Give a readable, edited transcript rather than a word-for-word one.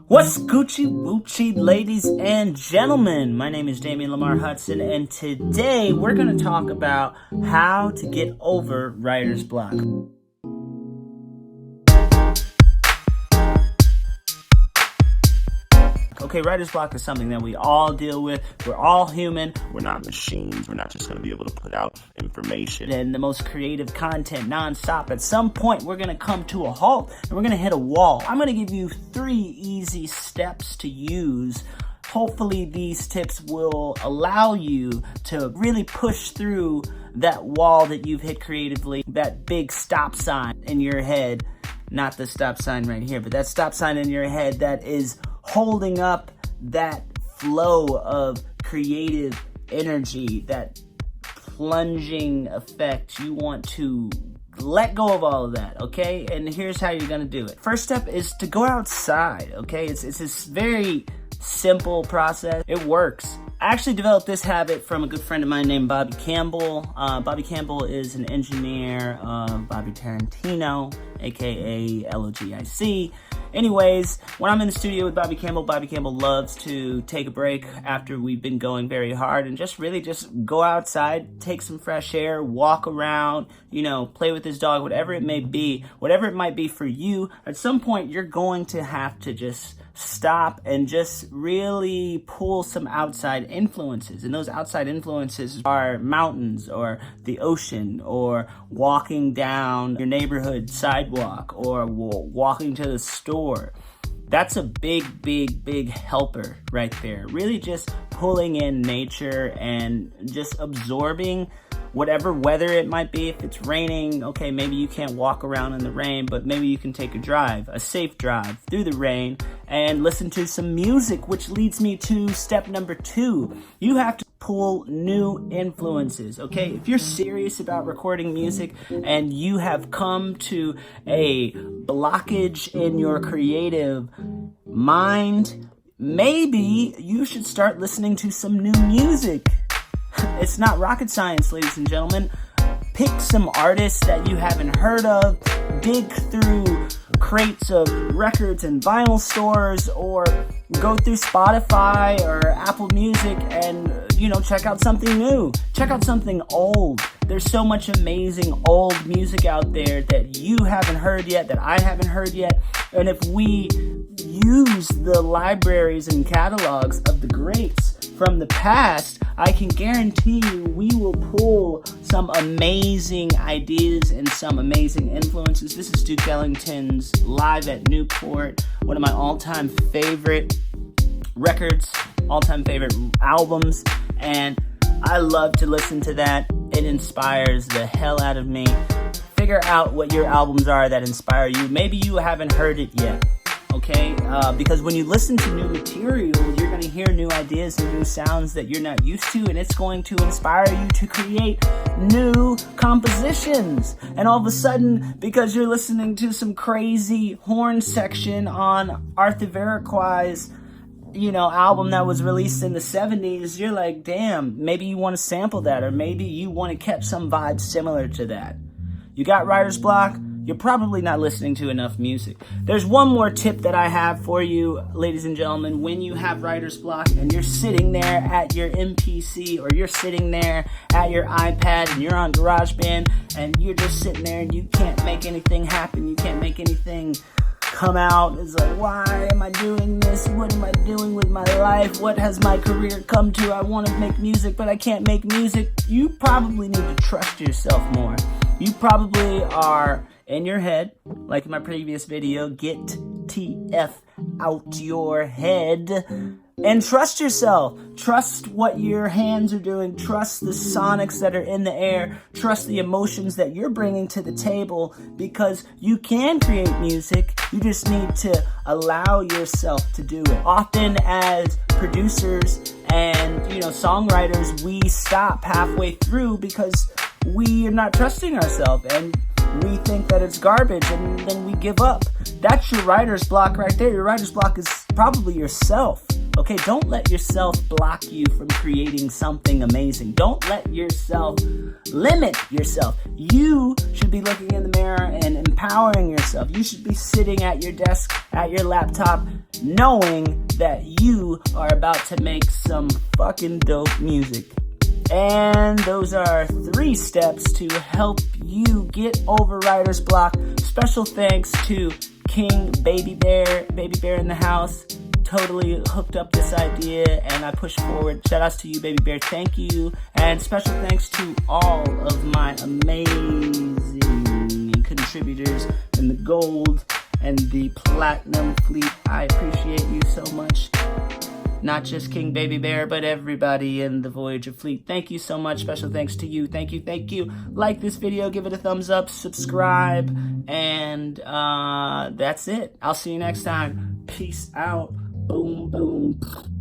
What's Gucci Woochie, ladies and gentlemen? My name is Damian Lemar Hudson, and today we're going to talk about how to get over writer's block. Okay, writer's block is something that we all deal with. We're all human. We're not machines. We're not just going to be able to put out information And the most creative content nonstop. At some point, we're going to come to a halt and we're going to hit a wall. I'm going to give you 3 easy steps to use. Hopefully, these tips will allow you to really push through that wall that you've hit creatively, that big stop sign in your head. Not the stop sign right here, but that stop sign in your head that is holding up that flow of creative energy, that plunging effect. You want to let go of all of that, okay? And here's how you're gonna do it. First step is to go outside, okay? It's this very simple process. It works. I actually developed this habit from a good friend of mine named Bobby Campbell. Bobby Campbell is an engineer of Bobby Tarantino, aka LOGIC. Anyways, when I'm in the studio with Bobby Campbell loves to take a break after we've been going very hard and just go outside, take some fresh air, walk around, play with his dog, whatever it may be, whatever it might be for you. At some point, you're going to have to just stop and just really pull some outside influences. And those outside influences are mountains or the ocean or walking down your neighborhood sidewalk or walking to the store. That's a big helper right there. Really just pulling in nature and just absorbing whatever weather it might be. If it's raining, okay, maybe you can't walk around in the rain, but maybe you can take a safe drive through the rain and listen to some music, which leads me to step number 2. You have to pull new influences, okay? If you're serious about recording music and you have come to a blockage in your creative mind, maybe you should start listening to some new music. It's not rocket science, ladies and gentlemen. Pick some artists that you haven't heard of, dig through crates of records and vinyl stores, or go through Spotify or Apple Music and, check out something new. Check out something old. There's so much amazing old music out there that you haven't heard yet, that I haven't heard yet. And if we use the libraries and catalogs of the greats from the past, I can guarantee you we will pull some amazing ideas and some amazing influences. This is Duke Ellington's Live at Newport, one of my all-time favorite records, all-time favorite albums, and I love to listen to that. It inspires the hell out of me. Figure out what your albums are that inspire you. Maybe you haven't heard it yet. Okay, because when you listen to new material, you're going to hear new ideas and new sounds that you're not used to, and it's going to inspire you to create new compositions. And all of a sudden, because you're listening to some crazy horn section on Arthur Verocqui's, album that was released in the 70s, you're like, damn, maybe you want to sample that, or maybe you want to catch some vibes similar to that. You got writer's block? You're probably not listening to enough music. There's one more tip that I have for you, ladies and gentlemen. When you have writer's block and you're sitting there at your MPC or you're sitting there at your iPad and you're on GarageBand and you're just sitting there and you can't make anything happen, you can't make anything come out. It's like, why am I doing this? What am I doing with my life? What has my career come to? I want to make music, but I can't make music. You probably need to trust yourself more. You probably are in your head, like in my previous video, get TF out your head and trust yourself. Trust what your hands are doing. Trust the sonics that are in the air. Trust the emotions that you're bringing to the table, because you can create music. You just need to allow yourself to do it. Often as producers and, songwriters, we stop halfway through because we are not trusting ourselves and we think that it's garbage and then we give up. That's your writer's block right there. Your writer's block is probably yourself. Okay, don't let yourself block you from creating something amazing. Don't let yourself limit yourself. You should be looking in the mirror and empowering yourself. You should be sitting at your desk, at your laptop, knowing that you are about to make some fucking dope music. And those are 3 steps to help you get over writer's block. Special thanks to King Baby Bear in the house. Totally hooked up this idea and I pushed forward. Shout outs to you, Baby Bear. Thank you. And special thanks to all of my amazing contributors in the gold and the platinum fleet. I appreciate you so much. Not just King Baby Bear, but everybody in the Voyager fleet. Thank you so much. Special thanks to you. Thank you, thank you. Like this video, give it a thumbs up, subscribe, and that's it. I'll see you next time. Peace out. Boom, boom.